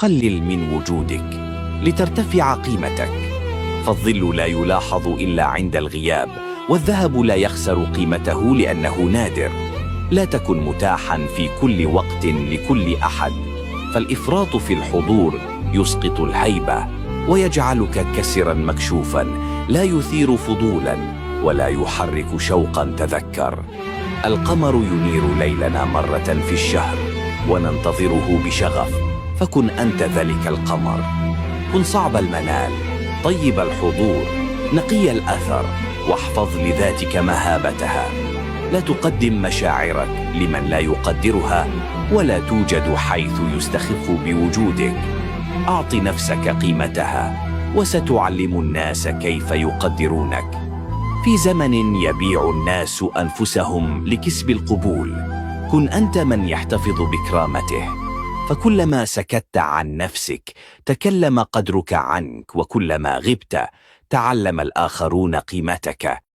قلل من وجودك لترتفع قيمتك، فالظل لا يلاحظ إلا عند الغياب، والذهب لا يخسر قيمته لأنه نادر. لا تكن متاحا في كل وقت لكل أحد، فالإفراط في الحضور يسقط الهيبة ويجعلك كسرا مكشوفا، لا يثير فضولا ولا يحرك شوقا. تذكر، القمر ينير ليلنا مرة في الشهر وننتظره بشغف، فكن أنت ذلك القمر. كن صعب المنال، طيب الحضور، نقي الأثر، واحفظ لذاتك مهابتها. لا تقدم مشاعرك لمن لا يقدرها، ولا توجد حيث يستخف بوجودك. أعط نفسك قيمتها، وستعلم الناس كيف يقدرونك. في زمن يبيع الناس أنفسهم لكسب القبول، كن أنت من يحتفظ بكرامته، فكلما سكت عن نفسك تكلم قدرك عنك، وكلما غبت تعلم الآخرون قيمتك.